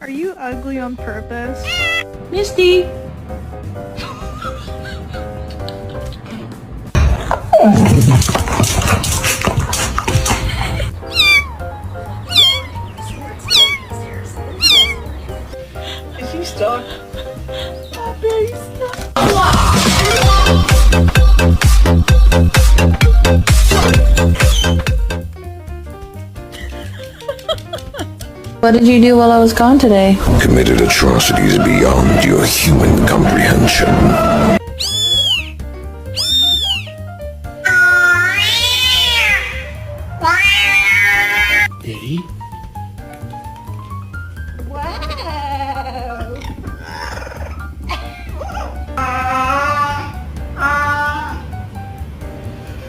Are you ugly on purpose? Misty! Is he stuck? Oh, very stuck. What did you do while I was gone today? Committed atrocities beyond your human comprehension. Did he?